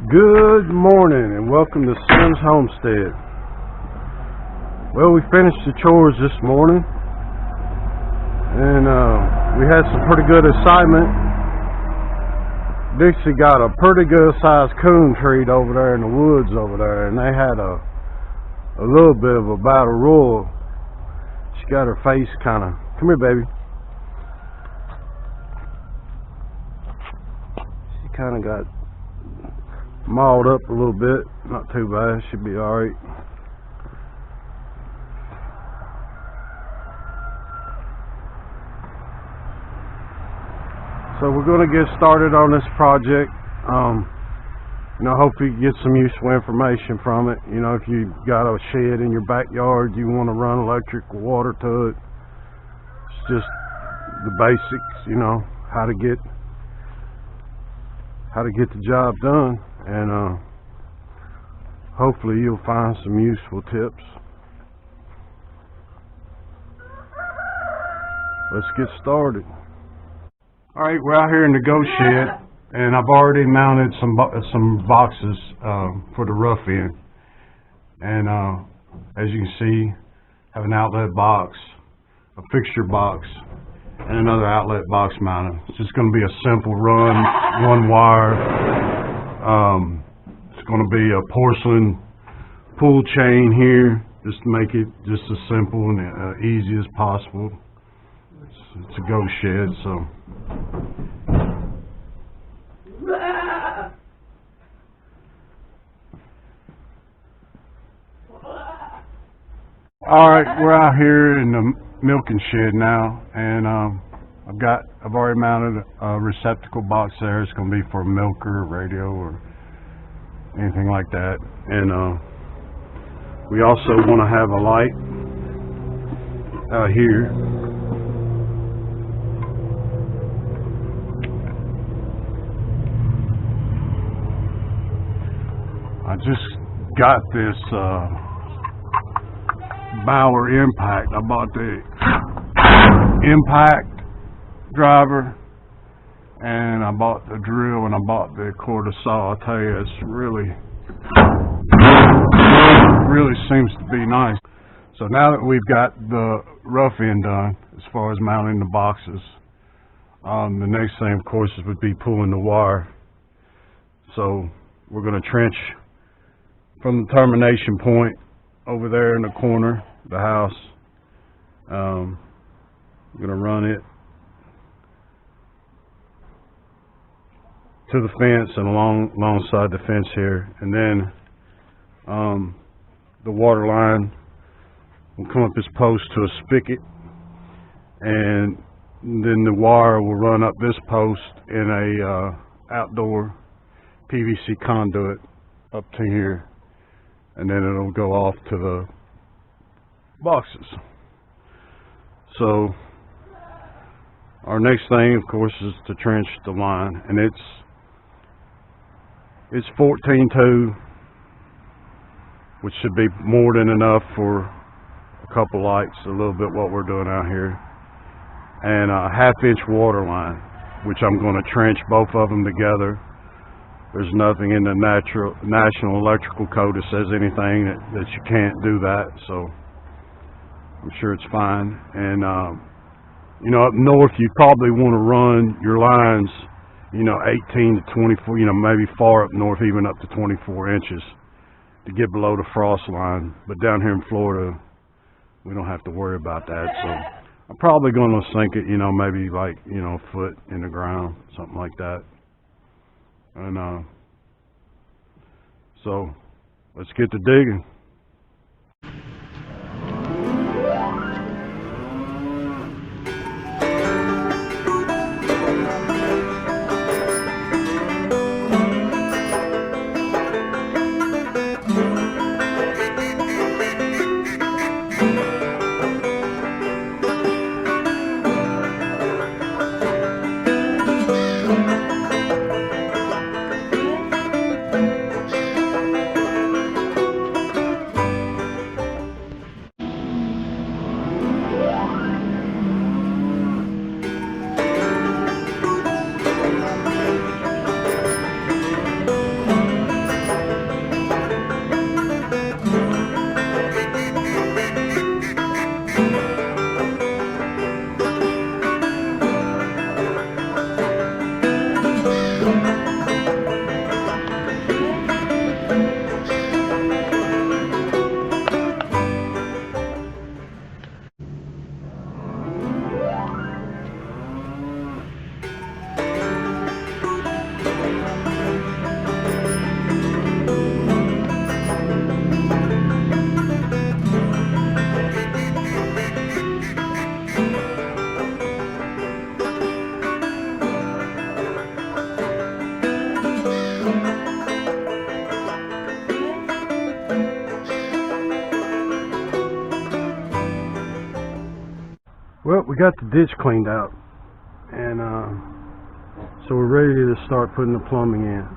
Good morning and welcome to SIMS Homestead. Well, we finished the chores this morning and we had some pretty good excitement. Dixie got a pretty good sized coon treat over there in the woods over there, and they had a little bit of a battle royal. She got her face kind of, come here baby. She kind of got mauled up a little bit, not too bad, should be alright. So we're going to get started on this project. Hopefully you get some useful information from it. If you got a shed in your backyard, you want to run electric or water to it. It's just the basics, how to get the job done. And hopefully you'll find some useful tips. Let's get started. Alright, we're out here in the goat shed, and I've already mounted some boxes for the rough end. And as you can see, I have an outlet box, a fixture box, and another outlet box mounted. It's just going to be a simple run, one wire. It's going to be a porcelain pull chain here, just to make it just as simple and easy as possible. It's a goat shed, so. Alright, we're out here in the milking shed now, and I've already mounted a receptacle box there. It's going to be for a milker, radio, or anything like that. And we also want to have a light out here. I just got this Bauer Impact. I bought the Impact driver, and I bought the drill, and I bought the quarter saw. I'll tell you, it's really seems to be nice. So now that we've got the rough end done as far as mounting the boxes, the next thing of course would be pulling the wire. So we're going to trench from the termination point over there in the corner of the house. I'm going to run it to the fence and alongside the fence here, and then the water line will come up this post to a spigot, and then the wire will run up this post in a outdoor PVC conduit up to here, and then it'll go off to the boxes. So our next thing of course is to trench the line, and it's 14-2, which should be more than enough for a couple lights, a little bit what we're doing out here, and a 1/2-inch water line, which I'm going to trench both of them together. There's nothing in the National Electrical Code that says anything that you can't do that, so I'm sure it's fine. And up north you probably want to run your lines 18 to 24, maybe far up north, even up to 24 inches to get below the frost line. But down here in Florida, we don't have to worry about that. So I'm probably going to sink it, maybe like, a foot in the ground, something like that. And so let's get to digging. Well, we got the ditch cleaned out, and so we're ready to start putting the plumbing in.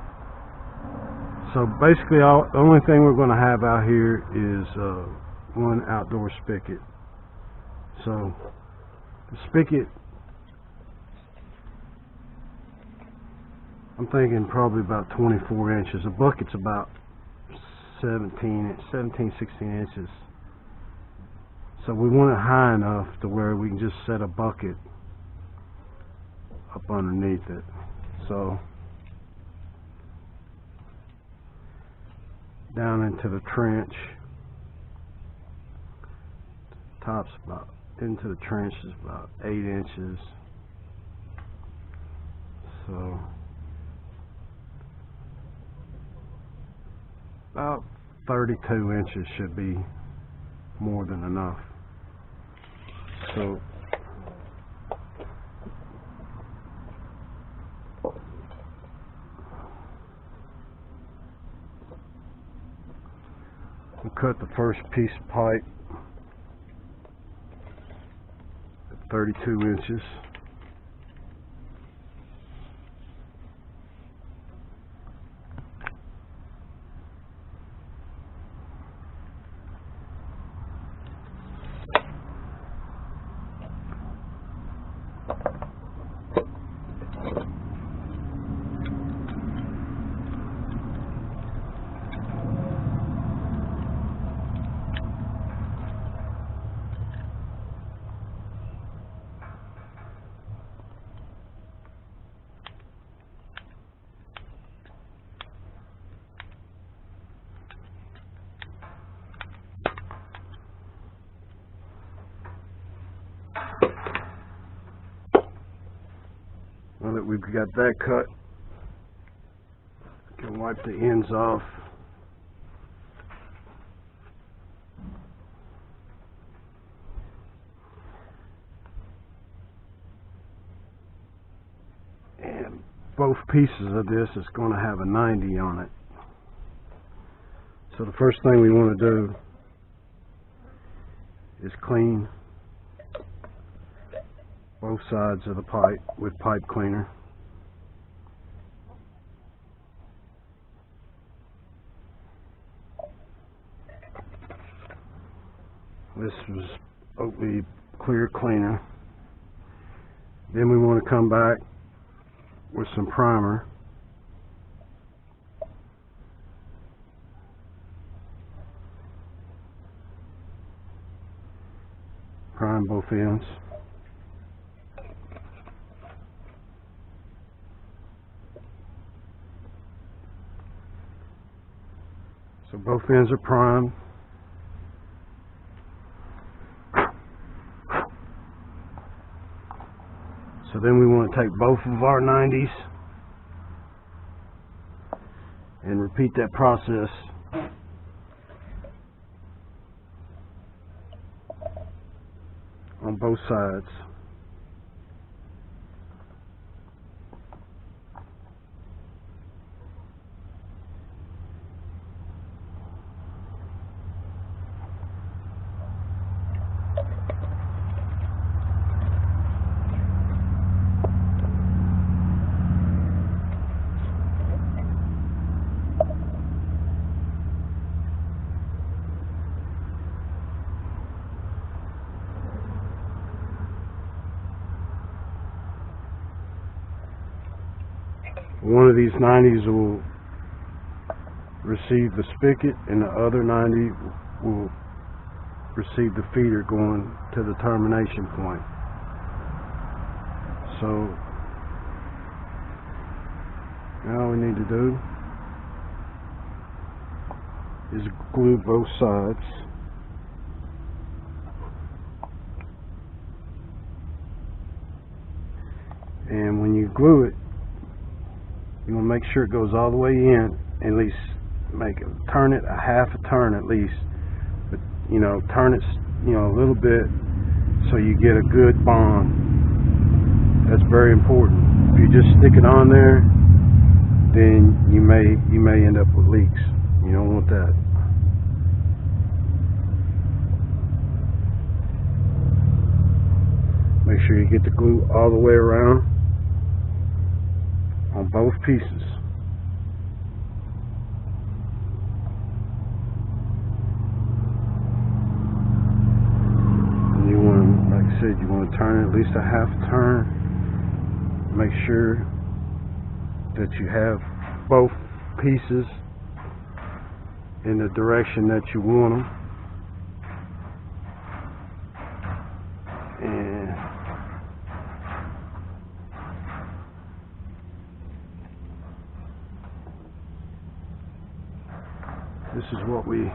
So basically, the only thing we're going to have out here is one outdoor spigot. So the spigot, I'm thinking probably about 24 inches. The bucket's about 17, 16 inches. So we want it high enough to where we can just set a bucket up underneath it. So down into the trench, top's about, into the trench is about 8 inches. So about 32 inches should be more than enough. So we cut the first piece of pipe at 32 inches. Now that we've got that cut, I can wipe the ends off. And both pieces of this is going to have a 90 on it. So the first thing we want to do is clean both sides of the pipe with pipe cleaner. This was Oakley clear cleaner. Then we want to come back with some primer. Prime both ends. So both ends are primed. So then we want to take both of our 90s and repeat that process on both sides. One of these 90s will receive the spigot and the other 90 will receive the feeder going to the termination point. So now all we need to do is glue both sides. And when you glue it, you want to make sure it goes all the way in, at least turn it a half a turn at least, but turn it a little bit so you get a good bond. That's very important. If you just stick it on there, then you may end up with leaks. You don't want that. Make sure you get the glue all the way around on both pieces. And you want, like I said, you want to turn it at least a half turn. Make sure that you have both pieces in the direction that you want them. And this is what we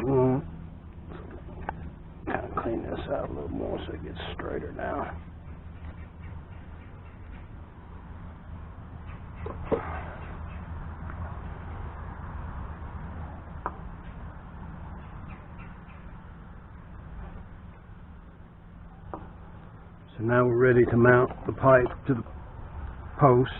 want. Kind of clean this out a little more so it gets straighter now. So now we're ready to mount the pipe to the post.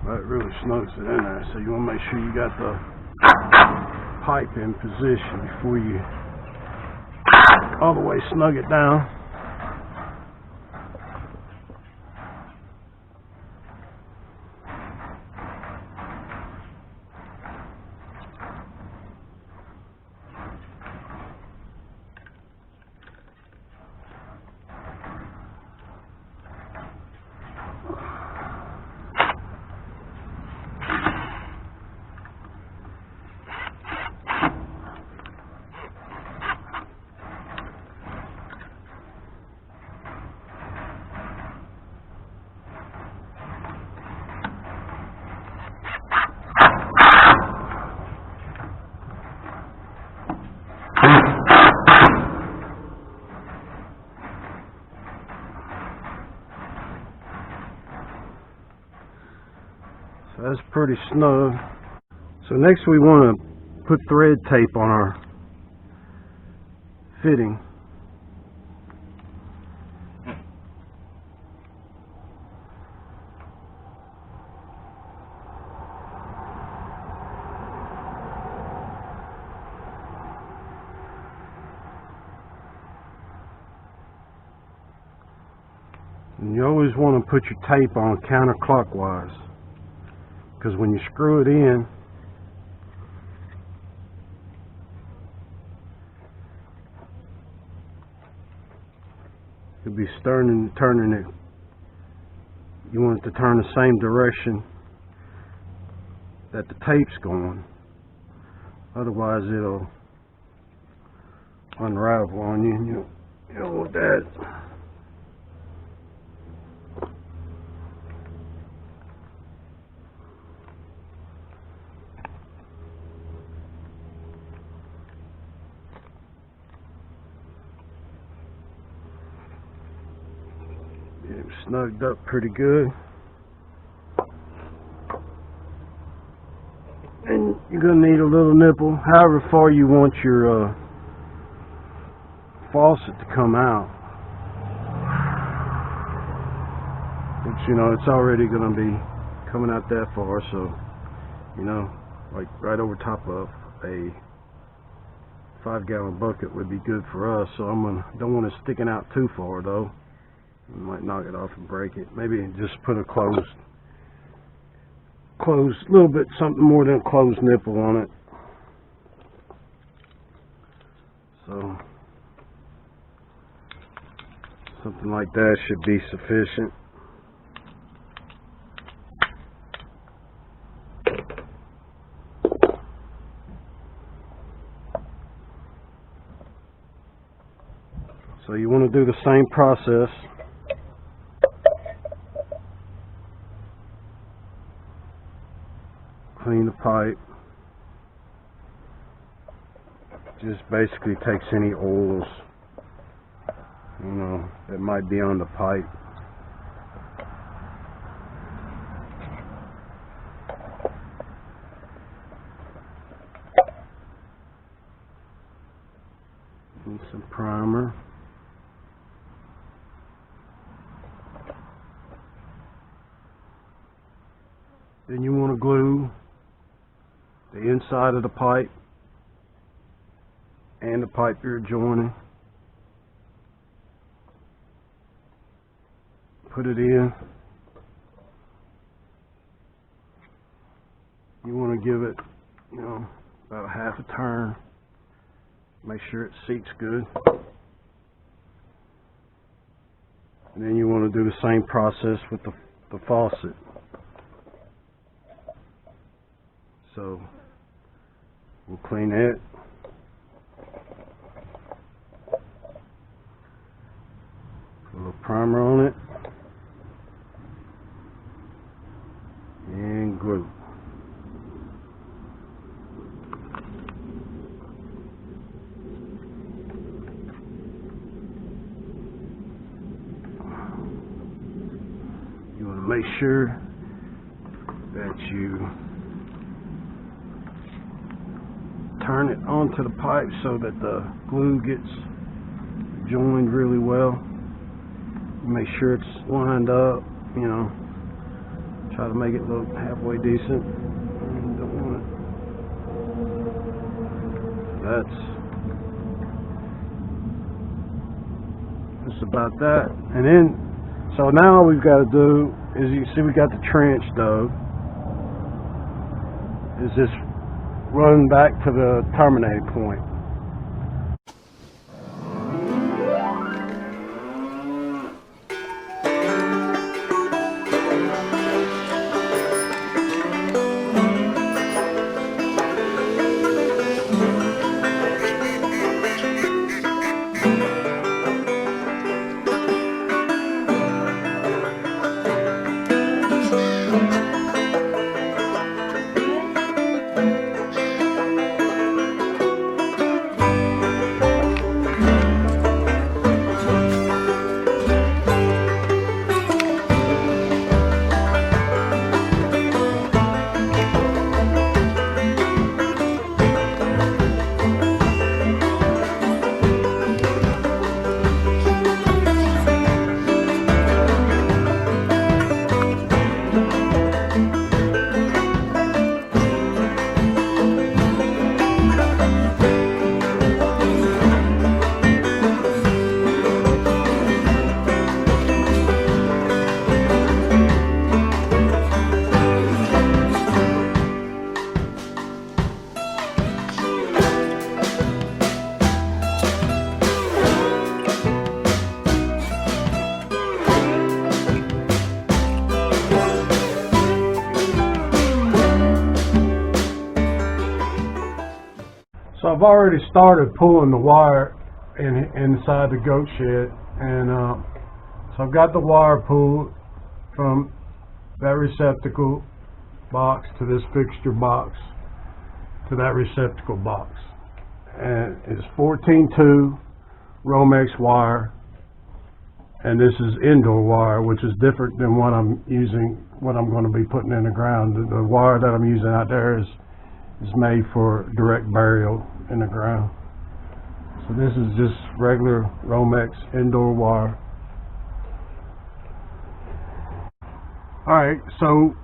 That really snugs it in there, so you want to make sure you got the pipe in position before you all the way snug it down. So that's pretty snug. So next we want to put thread tape on our fitting. And you always want to put your tape on counterclockwise, because when you screw it in, you'll be turning it. You want it to turn the same direction that the tape's going. Otherwise it'll unravel on you, and you don't want that. Get it snugged up pretty good. And you're going to need a little nipple, however far you want your faucet to come out. Which, you know, it's already going to be coming out that far, so, you know, like right over top of a 5-gallon bucket would be good for us. So don't want it sticking out too far though. You might knock it off and break it. Maybe just put a closed, little bit, something more than a closed nipple on it. So something like that should be sufficient. So you want to do the same process. Clean the pipe. Just basically takes any oils, you know, that might be on the pipe. And some primer. Then you want to glue the inside of the pipe and the pipe you're joining. Put it in. You want to give it, you know, about a half a turn. Make sure it seats good. And then you want to do the same process with the faucet. So we'll clean it. Put a little primer on it. And glue. You want to make sure that you turn it onto the pipe so that the glue gets joined really well. Make sure it's lined up, you know. Try to make it look halfway decent. Don't want it. That's about that. And then, so now all we've got to do is, you see we got the trench dug. Is just run back to the terminating point. So I've already started pulling the wire inside the goat shed, and so I've got the wire pulled from that receptacle box to this fixture box to that receptacle box, and it's 14-2 Romex wire, and this is indoor wire, which is different than what I'm using, what I'm going to be putting in the ground. The wire that I'm using out there is made for direct burial in the ground. So this is just regular Romex indoor wire. Alright, so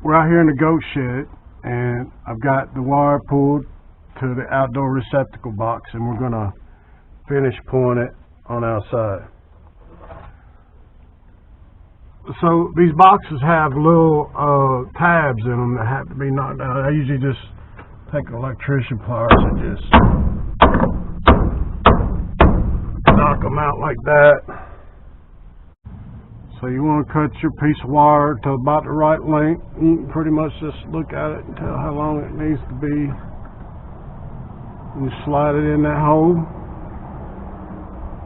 we're out here in the goat shed, and I've got the wire pulled to the outdoor receptacle box, and we're going to finish pulling it on outside. So these boxes have little tabs in them that have to be knocked out. I usually just take an electrician pliers and just knock them out like that. So you want to cut your piece of wire to about the right length. You can pretty much just look at it and tell how long it needs to be. You slide it in that hole,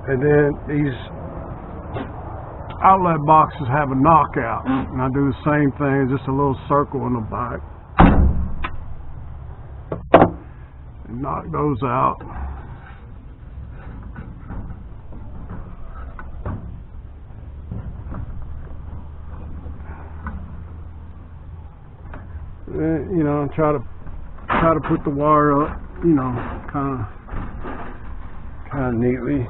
And then these outlet boxes have a knockout, and I do the same thing, just a little circle in the back. And knock those out. And, you know, try to put the wire up, you know, kind of neatly.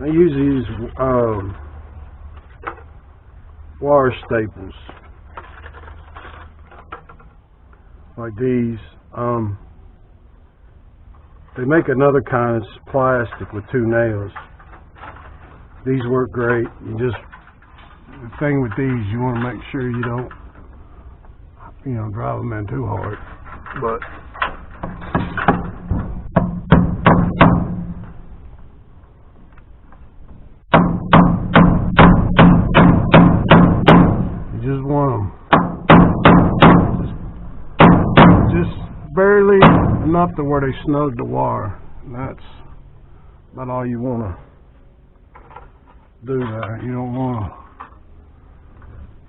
I use these wire staples like these. They make another kind of plastic with 2 nails. These work great. The thing with these, you want to make sure you don't, you know, drive them in too hard. But just want them just barely enough to where they snug the wire, and that's about all you want to do there. You don't want to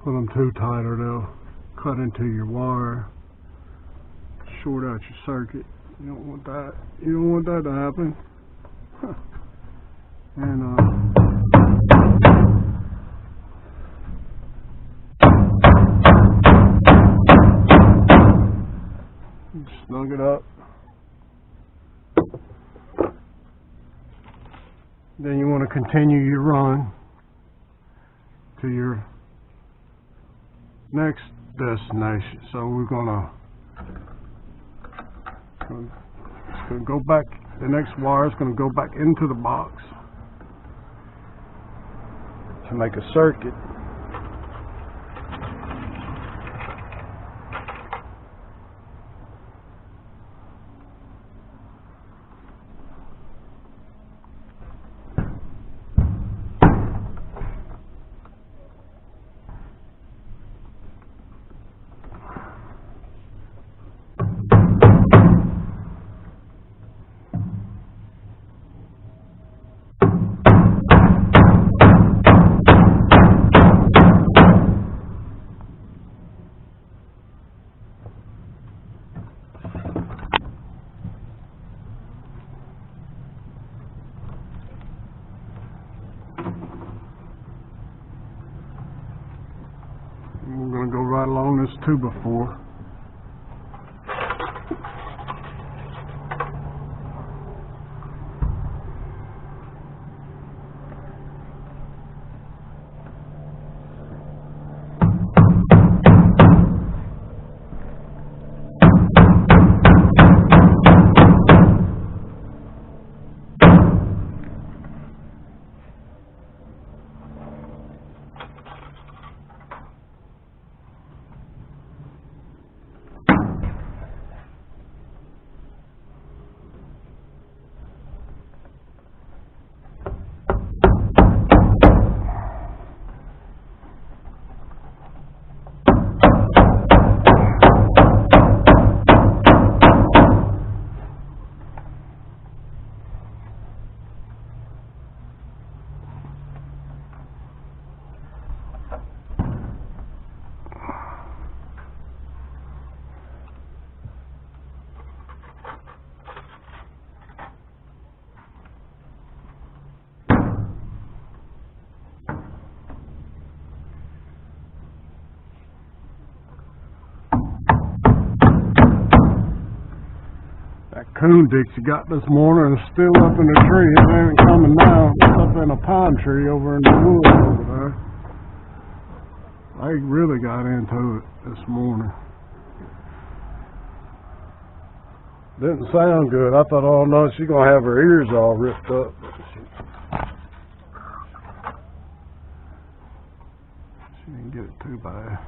put them too tight or they'll cut into your wire, short out your circuit. You don't want that. You don't want that to happen. And snug it up. Then you want to continue your run to your next destination. So we're gonna go back. The next wire is going to go back into the box to make a circuit. We're going to go right along this 2x4. Coon dicks you got this morning is still up in the tree. It ain't coming down. It's up in a pine tree over in the woods over there. I really got into it this morning. Didn't sound good. I thought, oh no, she's gonna have her ears all ripped up. She didn't get it too bad.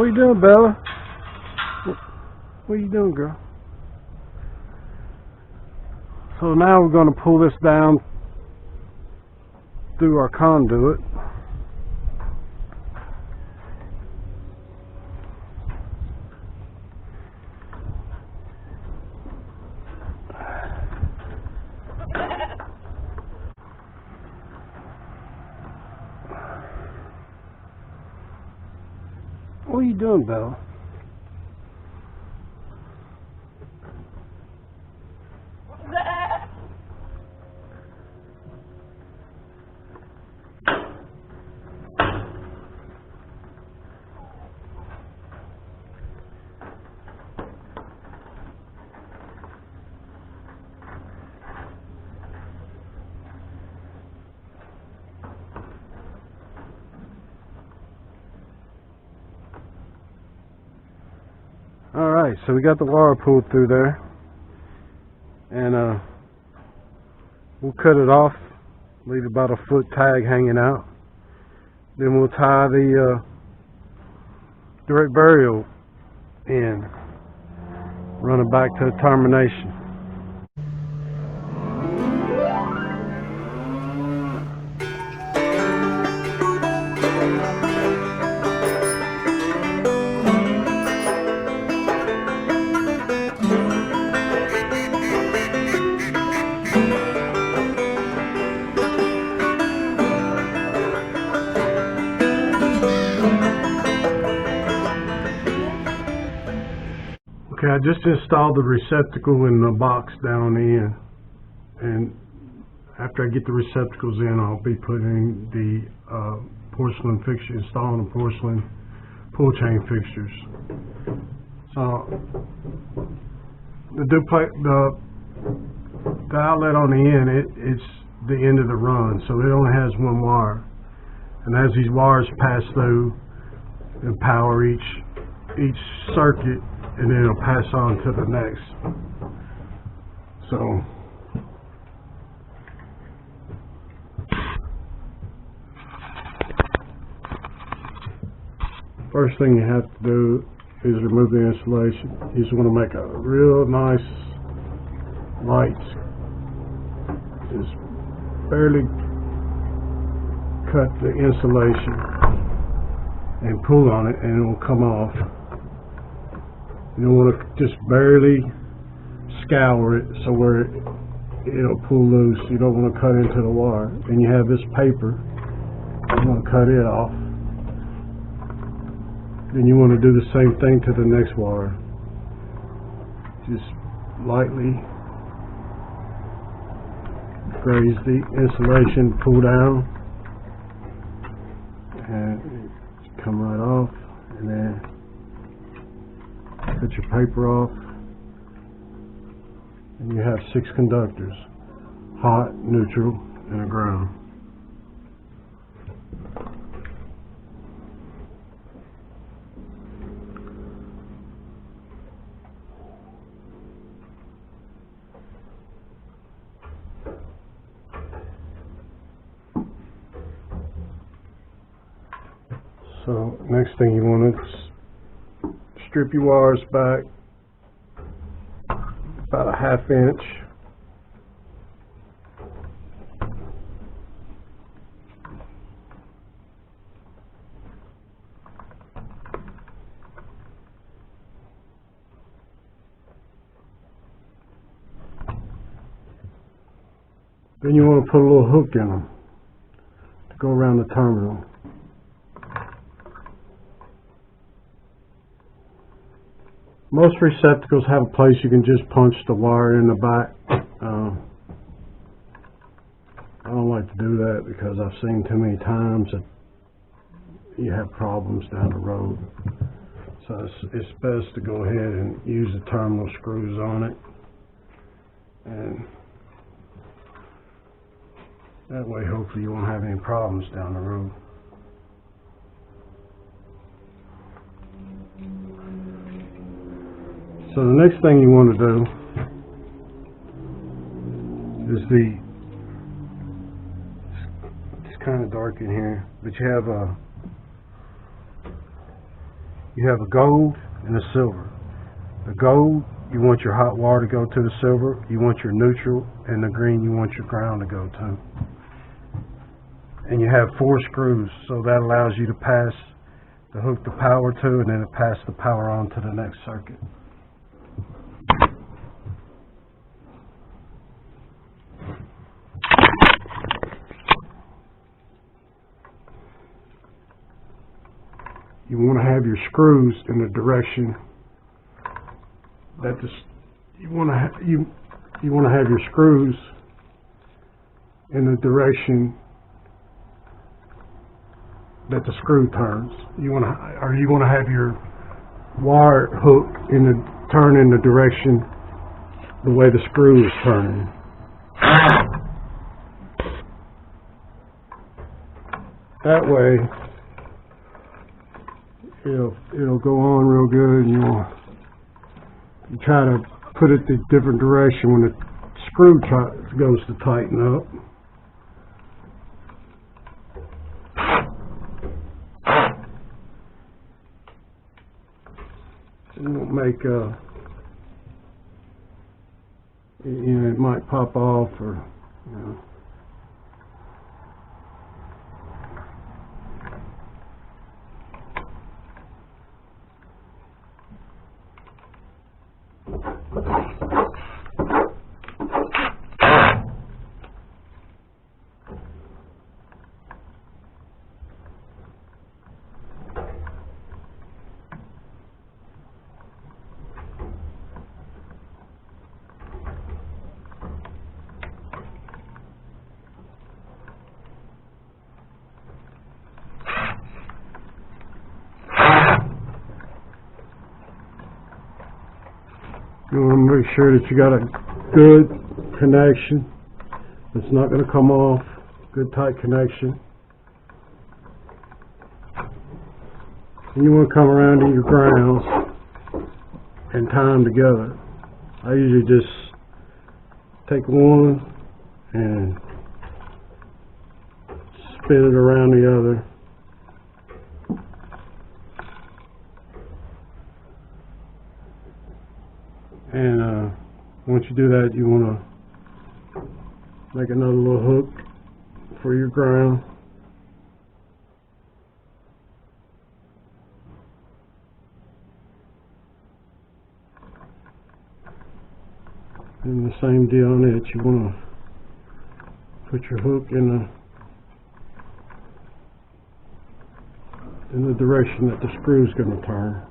What you doing, Bella? What are you doing, girl? So now we're going to pull this down through our conduit. What are you doing, Bella? Alright, so we got the wire pulled through there, and we'll cut it off, leave about a foot tag hanging out. Then we'll tie the direct burial in, run it back to the termination. Okay, I just installed the receptacle in the box down on the end, and after I get the receptacles in, I'll be putting the porcelain fixture, installing the porcelain pull chain fixtures. So the outlet on the end, it's the end of the run, so it only has one wire, and as these wires pass through and power each circuit, and then it'll pass on to the next. So first thing you have to do is remove the insulation. You just want to make a real nice light, just barely cut the insulation and pull on it, and it will come off. You don't want to just barely scour it so where it'll pull loose. You don't want to cut into the wire. And you have this paper, you want to cut it off. Then you want to do the same thing to the next wire. Just lightly graze the insulation, pull down, and come right off, and then cut your paper off, and you have 6 conductors: hot, neutral, and a ground. So next thing you want to strip your wires back about a 1/2 inch. Then you want to put a little hook in them to go around the terminal. Most receptacles have a place you can just punch the wire in the back. I don't like to do that because I've seen too many times that you have problems down the road. So it's best to go ahead and use the terminal screws on it, and that way hopefully you won't have any problems down the road. So the next thing you want to do is it's kind of dark in here, but you have you have a gold and a silver. The gold, you want your hot water to go to. The silver, you want your neutral, and the green, you want your ground to go to. And you have 4 screws, so that allows you to pass the hook the power to, and then it pass the power on to the next circuit. You want to have your screws in the direction that you want to have your screws in the direction that the screw turns. You want to have your wire hook turn in the direction the way the screw is turning. That way, it'll go on real good, and you try to put it the different direction when the screw goes to tighten up. It won't make it might pop off, or you want to make sure that you got a good connection. It's not going to come off. Good tight connection. And you want to come around to your grounds and tie them together. I usually just take one and spin it around the other. And once you do that, you want to make another little hook for your ground. And the same deal on it. You want to put your hook in the direction that the screw is going to turn.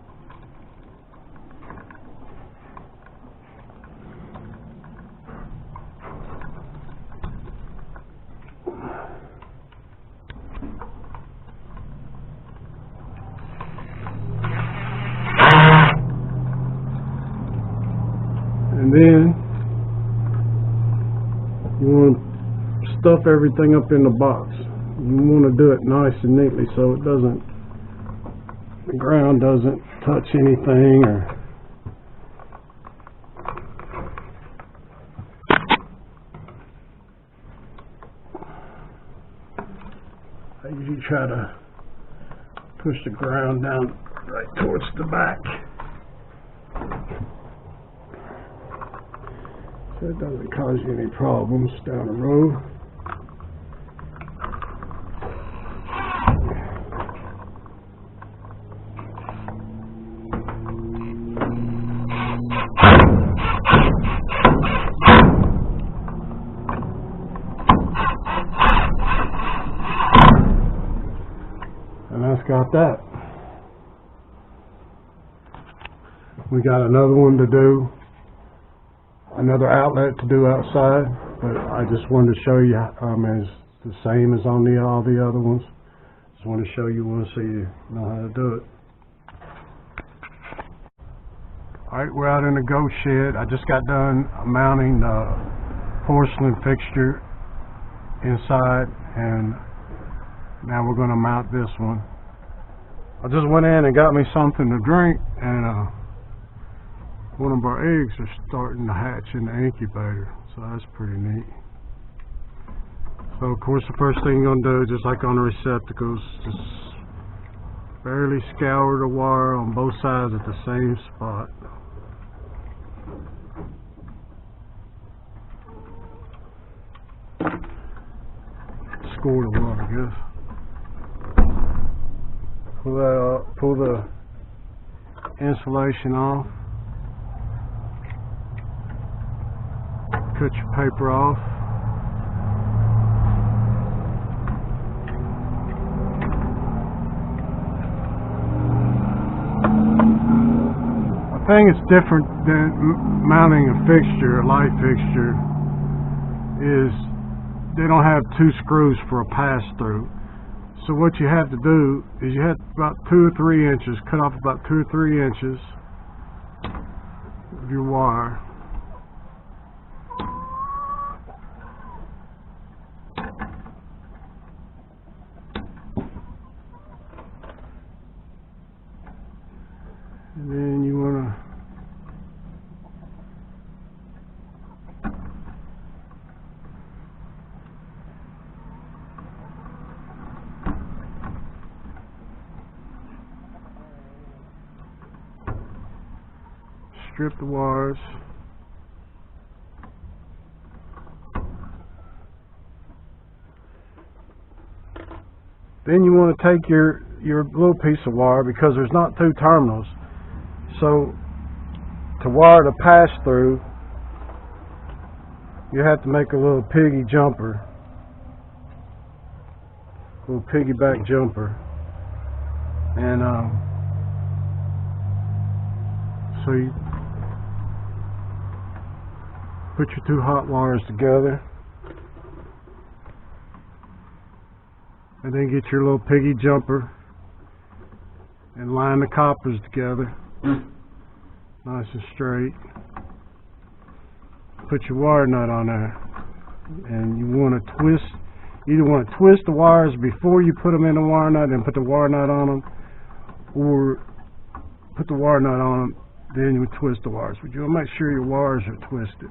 And then you want to stuff everything up in the box. You want to do it nice and neatly so the ground doesn't touch anything, or I usually try to push the ground down right towards the back, so it doesn't cause you any problems down the road. And that's got that. We got another one to do, another outlet to do outside, but I just wanted to show you it's the same as on all the other ones. Just want to show you one so you know how to do it. Alright, we're out in the goat shed. I just got done mounting the porcelain fixture inside, and now we're going to mount this one. I just went in and got me something to drink, and one of our eggs are starting to hatch in the incubator, so that's pretty neat. So of course the first thing you're going to do, just like on the receptacles, just Barely scour the wire on both sides at the same spot. Score the water, I guess. Pull that up, pull the insulation off. Cut your paper off. I think it's different than mounting a fixture, a light fixture, is they don't have two screws for a pass-through. So what you have to do is you have about 2 or 3 inches, cut off about 2 or 3 inches of your wire. And then you want to strip the wires. Then you want to take your little piece of wire, because there's not 2 terminals. So to wire the pass-through, you have to make a little piggy jumper, little piggyback jumper, and so you put your 2 hot wires together, and then get your little piggy jumper and line the coppers together nice and straight. Put your wire nut on there, and you want to twist, either want to twist the wires before you put them in the wire nut and put the wire nut on them, or put the wire nut on them, then you would twist the wires. But you want to make sure your wires are twisted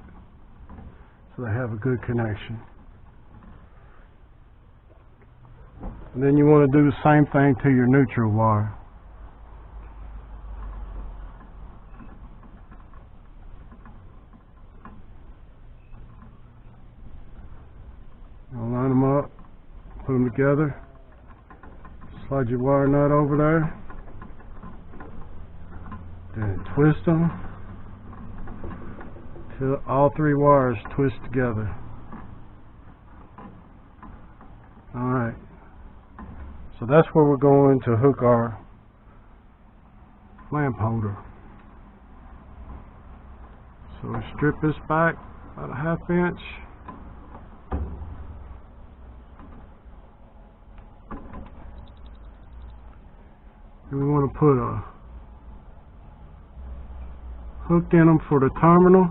so they have a good connection. And then you want to do the same thing to your neutral wire. Line them up, put them together, slide your wire nut over there, then twist them till all 3 wires twist together. Alright, so that's where we're going to hook our lamp holder. So we strip this back about a 1/2 inch. And we want to put a hook in them for the terminal.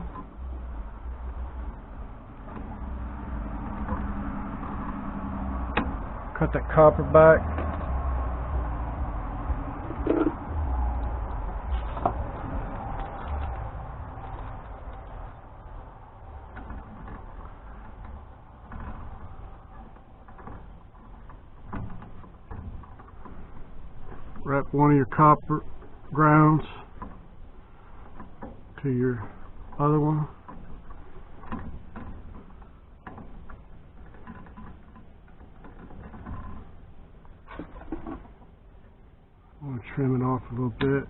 Cut that copper back. Wrap one of your copper grounds to your other one. I'm going to trim it off a little bit.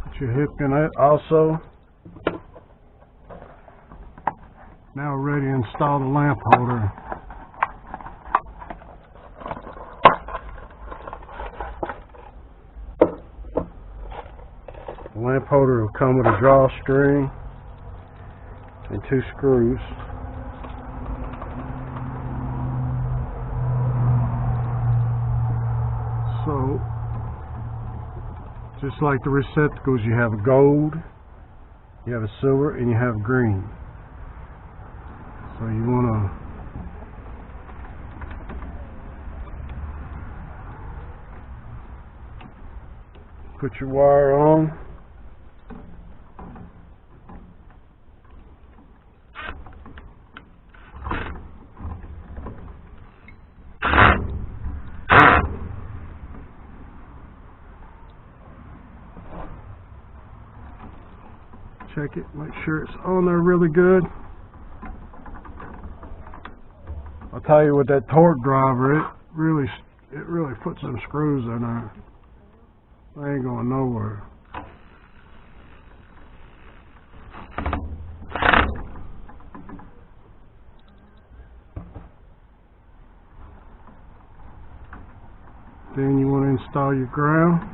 Put your hook in it also. Now we're ready to install the lamp holder. The lamp holder will come with a drawstring and 2 screws. So, just like the receptacles, you have a gold, you have a silver, and you have green. So you want to put your wire on. check it, make sure it's on there really good. I'll tell you, with that torque driver, it really puts them screws in there. They ain't going nowhere. Then you want to install your ground.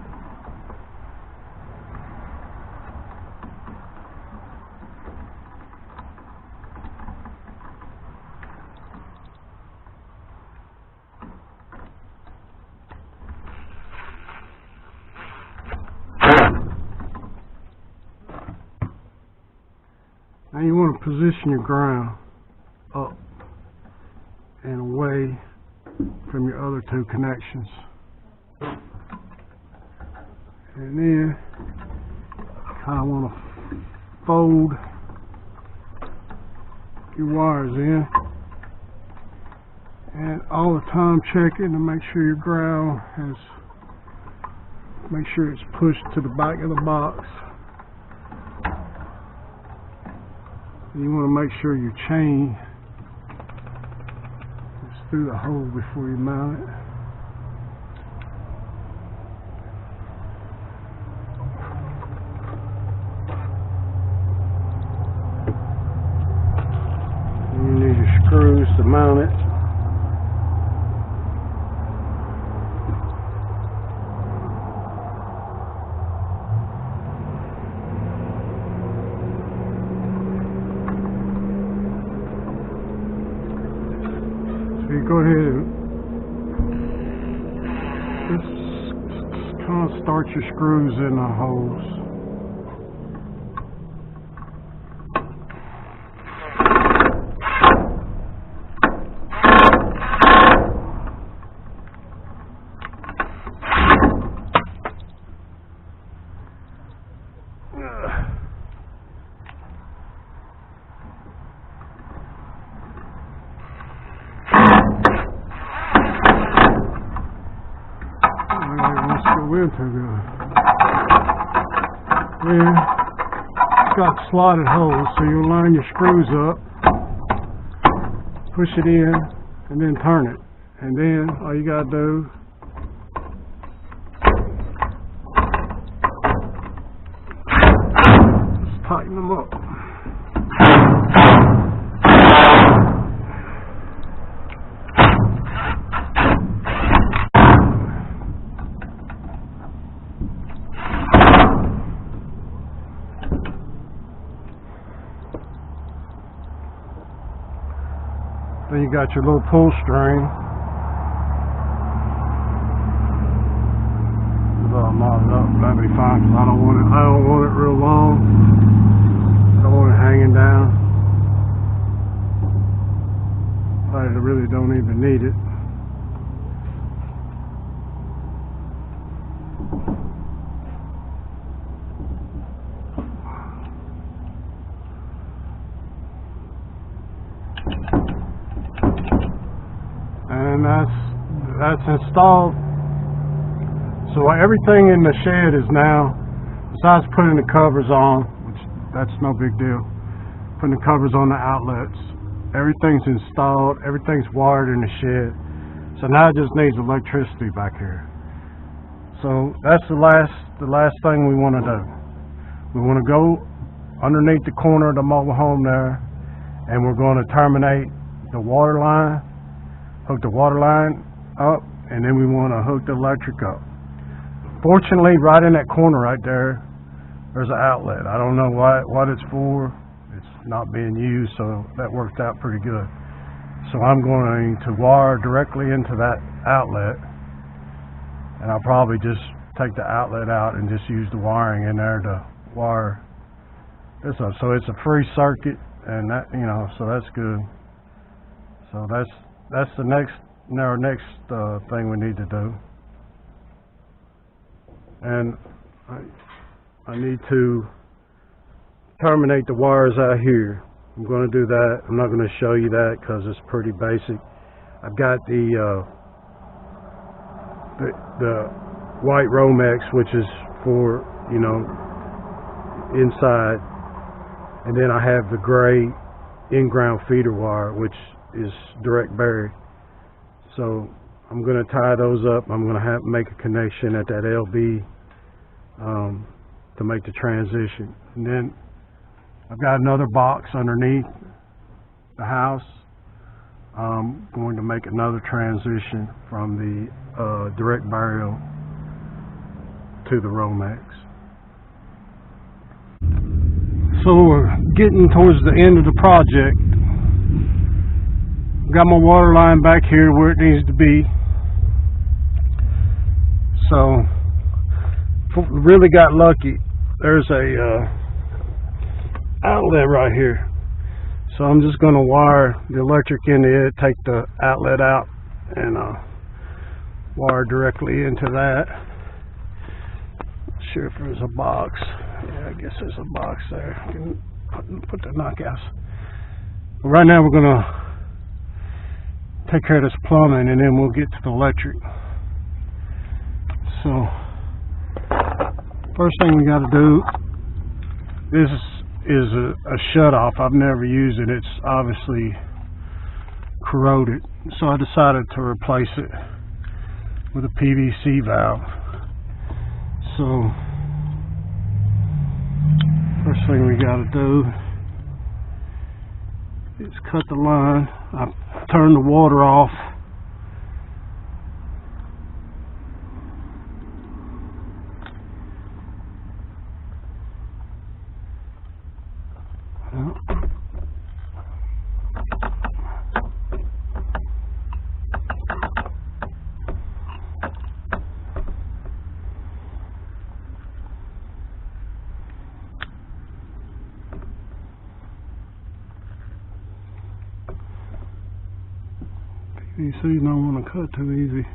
Now you want to position your ground up and away from your other two connections. And then kind of want to fold your wires in, and all the time checking to make sure your ground make sure it's pushed to the back of the box. And you want to make sure your chain is through the hole before you mount it. Screws to mount it. So you go ahead and just kind of start your screws in the holes. Too good. Then it's got slotted holes, so you line your screws up, push it in, and then turn it. And then all you gotta do is tighten them up. Then you got your little pull string. I'll knot it up, that'll be fine, because I don't want it real long. I don't want it hanging down. I really don't even need it. And that's installed. So everything in the shed is now, besides putting the covers on, which that's no big deal, putting the covers on the outlets, everything's installed, everything's wired in the shed. So now it just needs electricity back here. So that's the last thing we want to do. We want to go underneath the corner of the mobile home there, and we're going to terminate the water line, hook the water line up, and then we want to hook the electric up. Fortunately, right in that corner right there, there's an outlet. I don't know what it's for. It's not being used, so that worked out pretty good. So I'm going to wire directly into that outlet, and I'll probably just take the outlet out and just use the wiring in there to wire this up. So it's a free circuit, and that, you know, so that's good. So that's our next thing we need to do. And I need to terminate the wires out here. I'm going to do that. I'm not going to show you that because it's pretty basic. I've got the white Romex, which is for, you know, inside, And then I have the gray in-ground feeder wire, which is direct buried. So I'm going to tie those up. I'm going to make a connection at that LB to make the transition. And then I've got another box underneath the house. I'm going to make another transition from the direct burial to the Romex. So we're getting towards the end of the project. Got my water line back here where it needs to be. So really got lucky. There's a outlet right here. So I'm just going to wire the electric into it, take the outlet out, and wire directly into that. Not sure if there's a box. Yeah, I guess there's a box there. I can put the knockouts. But right now we're going to take care of this plumbing, and then we'll get to the electric. So first thing we got to do, this is a shut-off. I've never used it. It's obviously corroded. So I decided to replace it with a PVC valve. So first thing we got to do is cut the line. I turn the water off. PVC don't want to cut too easy.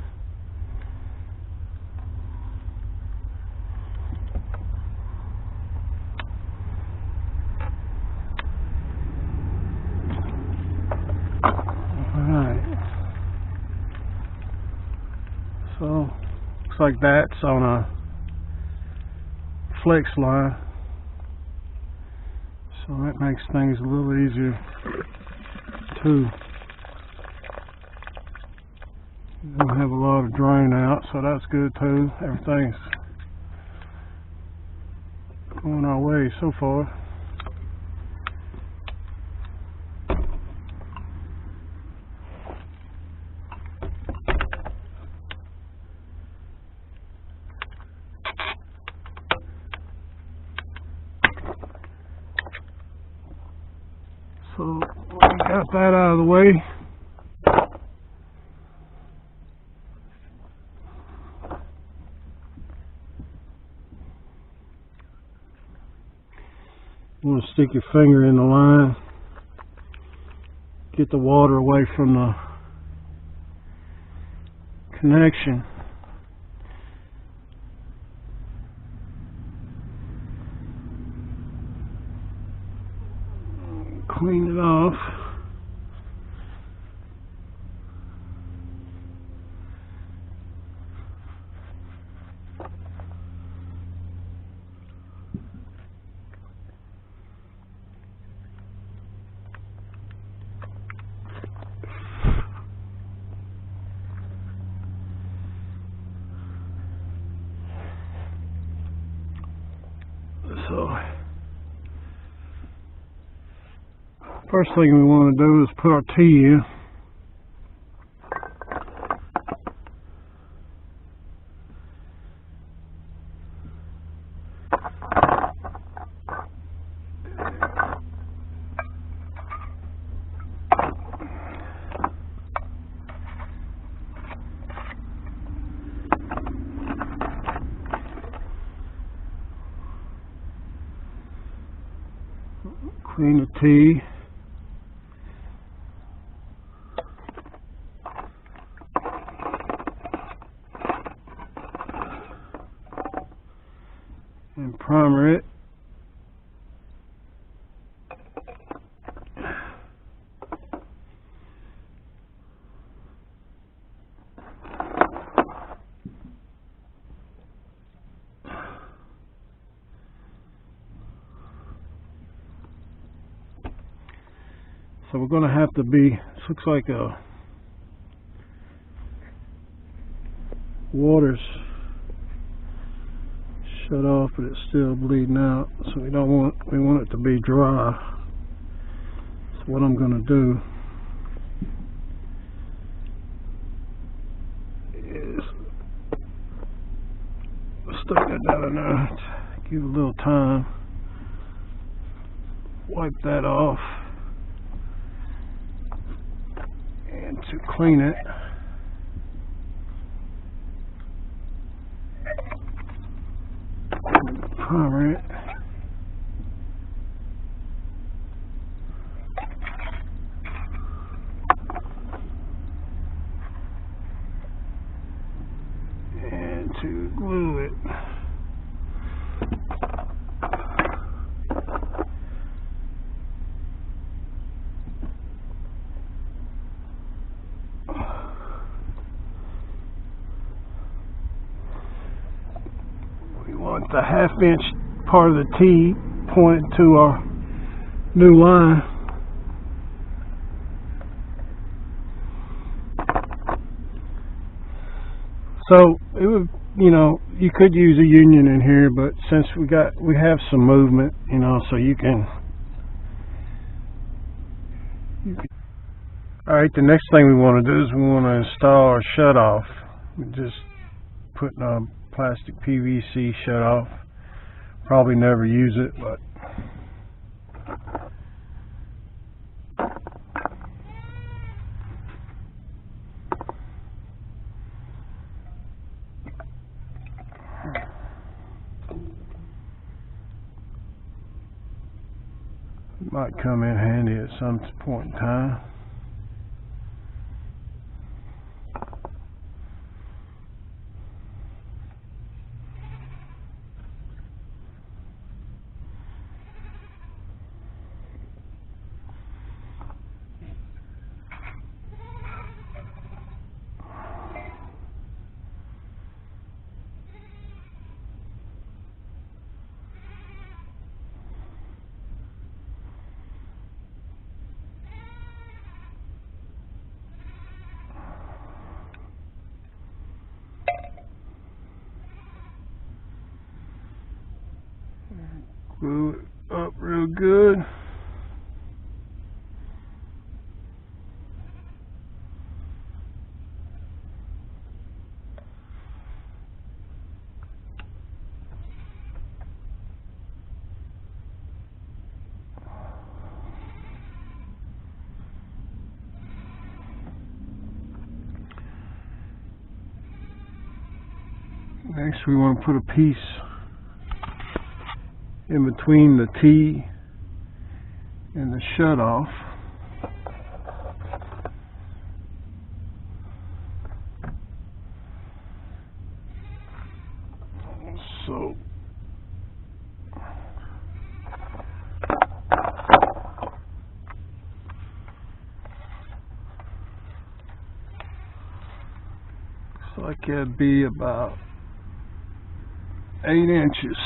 Alright. So looks like that's on a flex line. So that makes things a little easier too. Don't have a lot of drain out, so that's good too. Everything's going our way so far. So we got that out of the way. You want to stick your finger in the line, get the water away from the connection. Clean it off. So first thing we want to do is put our T in. Clean the T. And primer it. So we're going to have to be, this looks like a water's shut off, but it's still bleeding out. So we want it to be dry. So what I'm going to do is stick that down in there, give it a little time, wipe that off, and to clean it, primer it. And to glue it. We want the 1/2 inch part of the T pointed to our new line. So it would, you could use a union in here, but since we have some movement, so you can. All right, the next thing we want to do is we want to install our shutoff. We just putting a plastic PVC shutoff. Probably never use it, but might come in handy at some point in time. Glue it up real good. Next we want to put a piece in between the T and the shutoff. So looks like it'd be about 8 inches.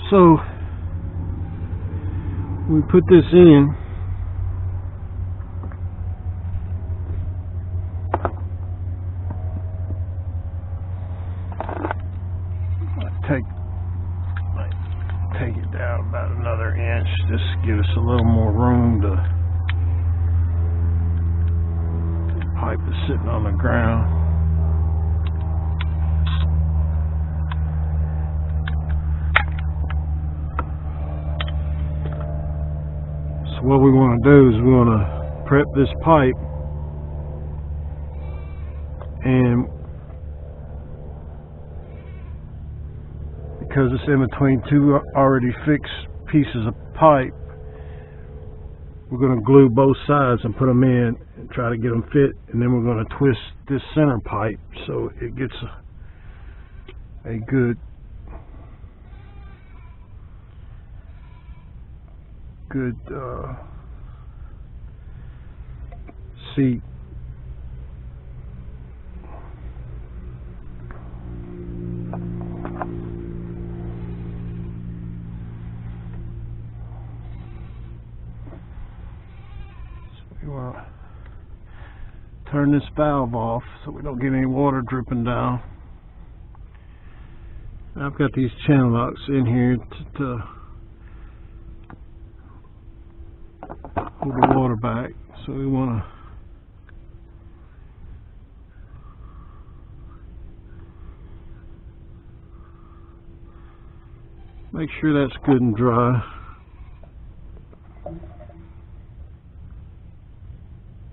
So we put this in. Take it down about another inch. Just give us a little more room to. The pipe is sitting on the ground. What we want to do is we want to prep this pipe because it's in between two already fixed pieces of pipe, we're going to glue both sides and put them in and try to get them fit, and then we're going to twist this center pipe so it gets a good seat. So we want to turn this valve off so we don't get any water dripping down. And I've got these channel locks in here to hold the water back, so we want to make sure that's good and dry.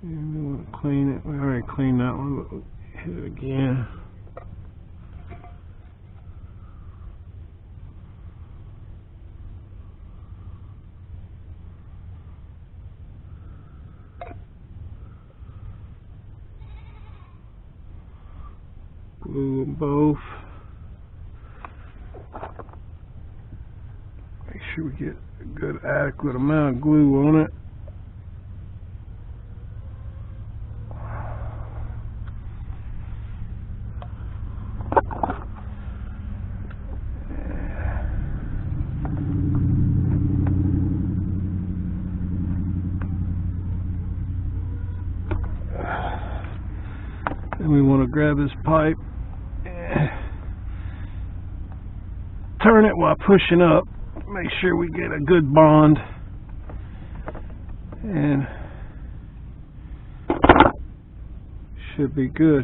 And we want to clean it. We already cleaned that one, but we'll hit it again. Glue them both. Make sure we get a good adequate amount of glue on it. Then we want to grab this pipe, turn it while pushing up, make sure we get a good bond, and should be good.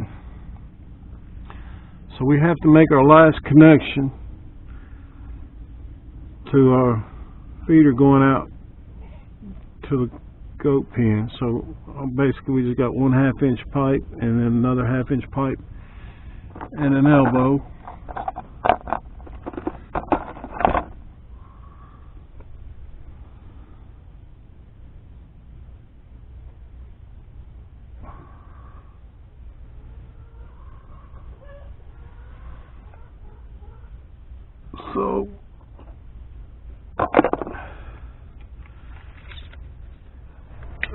So we have to make our last connection to our feeder going out to the goat pen. So basically we just got 1/2 inch pipe and then another 1/2 inch pipe and an elbow.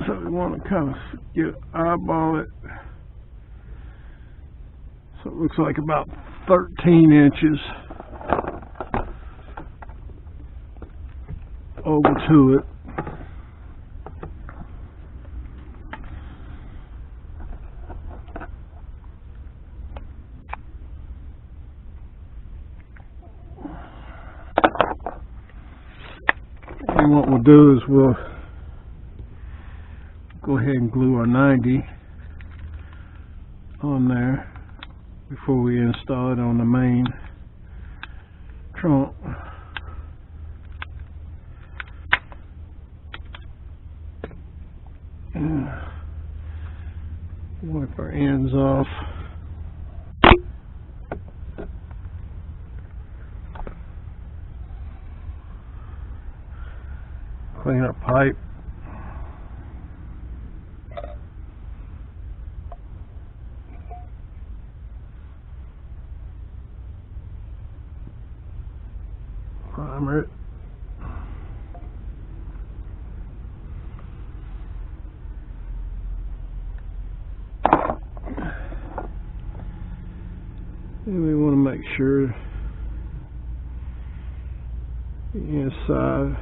So we want to kind of eyeball it. So it looks like about 13 inches over to it. And what we'll do is we'll go ahead and glue our 90 on there before we install it on the main trunk. And wipe our ends off. Clean our pipe. Primer it. And we want to make sure the inside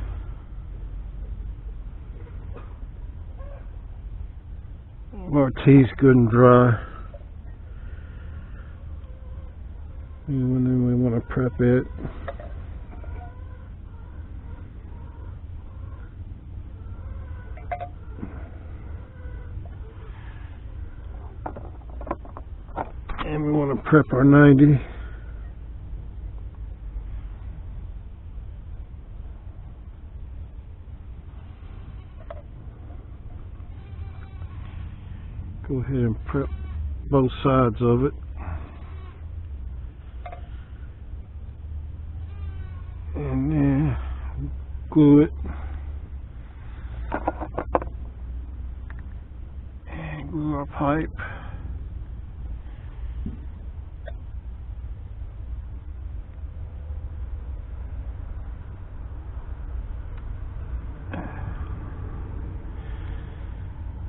of our teeth's good and dry. And then we want to prep it. And we want to prep our 90. Go ahead and prep both sides of it. glue it. And glue our pipe.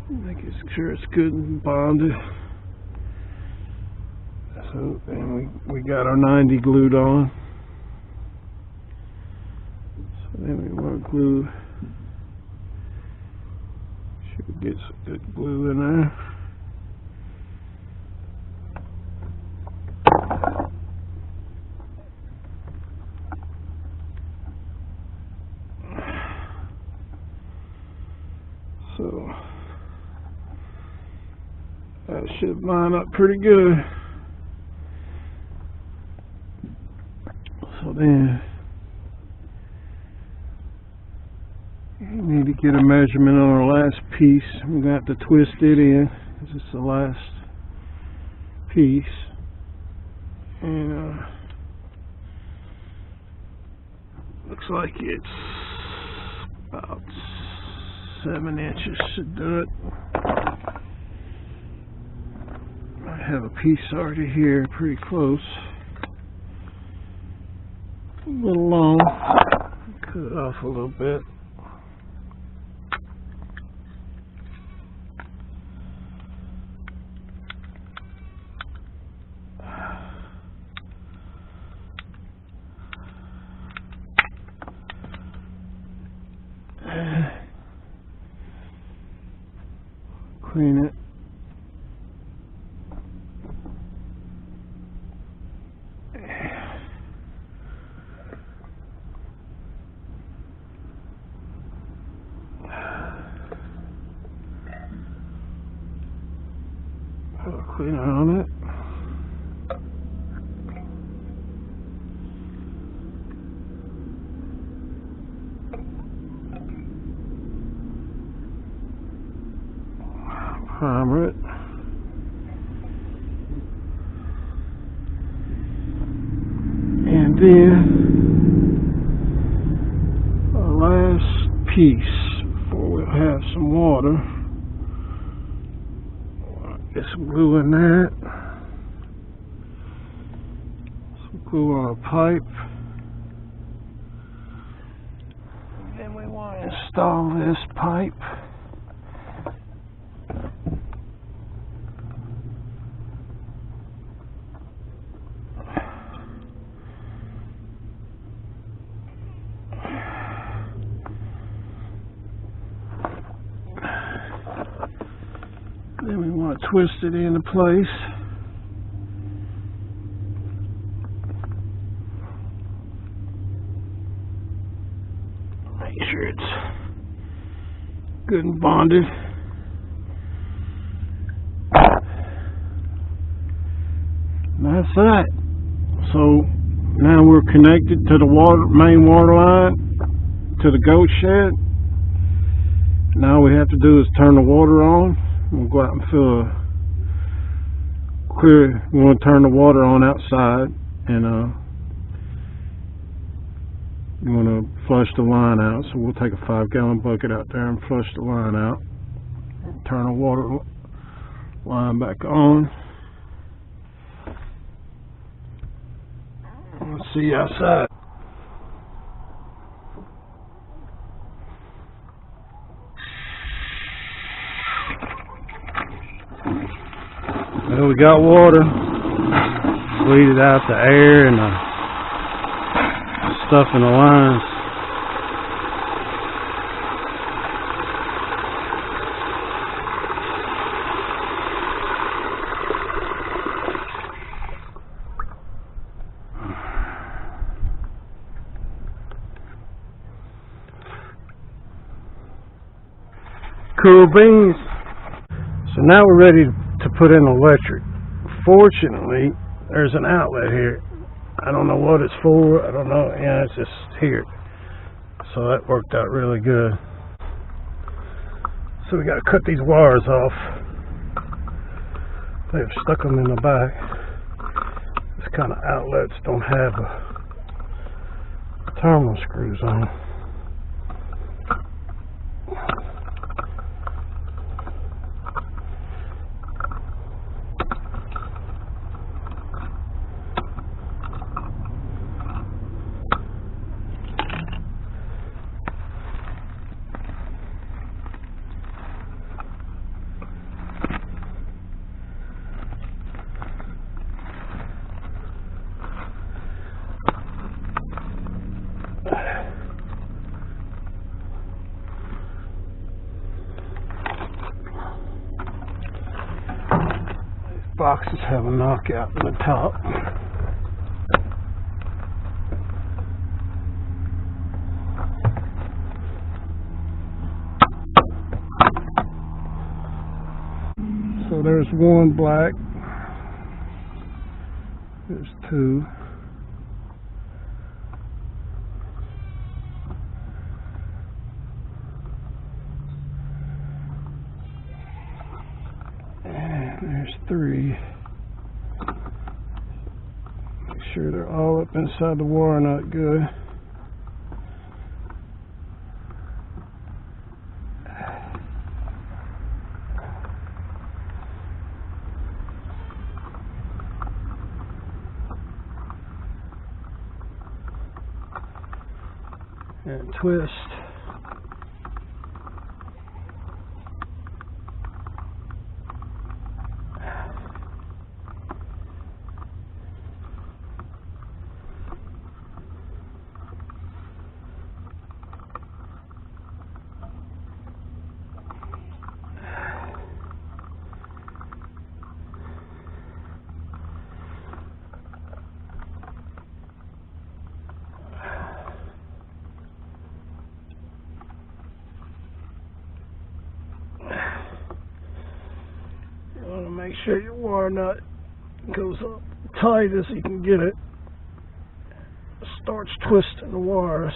Making sure it's good and bonded. So then we got our 90 glued on. So then we want to glue. Should get some good glue in there. So that should line up pretty good. So then we need to get a measurement on our last piece. We're going to have to twist it in because it's the last piece. And looks like it's about 7 inches should do it. I have a piece already here, pretty close. A little long. Cut it off a little bit. Clean it. Put a cleaner on it. Primer it. And then our last piece before we'll have some water. Get some glue in that. Some glue on a pipe. And then we want to install this pipe. Then we want to twist it into place. Make sure it's good and bonded. And that's that. So now we're connected to the main water line to the goat shed. Now all we have to do is turn the water on. We'll go out and fill a clear. We want to turn the water on outside, and you want to flush the line out. So we'll take a 5-gallon bucket out there and flush the line out. Turn the water line back on. Let's see outside. Well, we got water. Bleeded out the air and the stuff in the lines. Cool beans. So now we're ready to put in electric. Fortunately, there's an outlet here. I don't know what it's for. I don't know. Yeah, it's just here. So that worked out really good. So we got to cut these wires off. They've stuck them in the back. This kind of outlets don't have terminal screws on. boxes have a knockout in the top. So there's one black, there's two, and there's three. Make sure they're all up inside the wire nut good. And twist. Make sure your wire nut goes up tight as you can get it. Starts twisting the wires.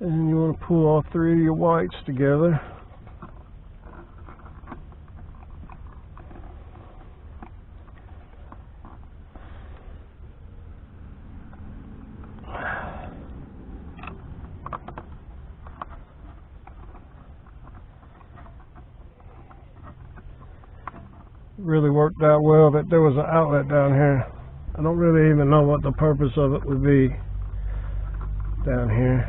And you want to pull all three of your whites together. Really worked out well that there was an outlet down here. I don't really even know what the purpose of it would be down here,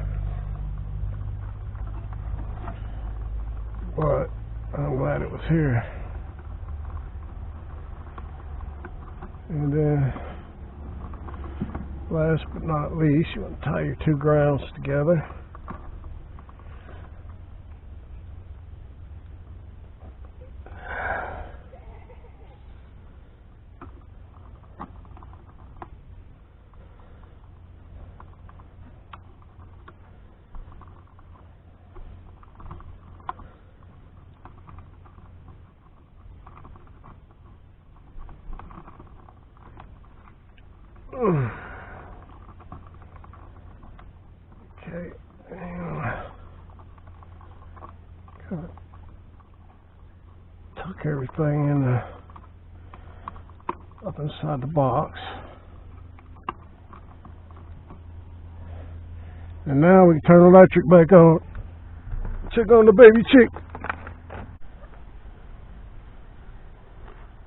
but I'm glad it was here. And then last but not least, you want to tie your two grounds together. Okay, kind of tuck everything in up inside the box, and now we can turn the electric back on. Check on the baby chick.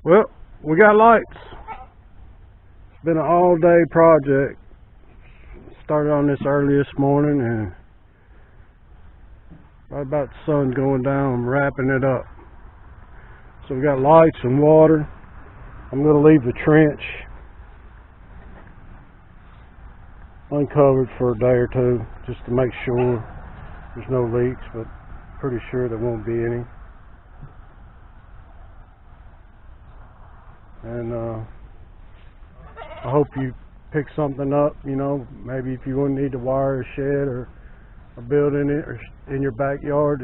Well, we got lights. It's been an all-day project. Started on this early this morning, and right about the sun going down, I'm wrapping it up. So we got lights and water. I'm going to leave the trench uncovered for a day or two just to make sure there's no leaks, but pretty sure there won't be any. And I hope you pick something up, you know, maybe if you need to wire a shed or a building or in your backyard,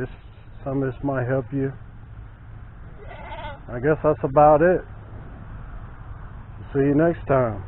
some of this might help you. I guess that's about it. See you next time.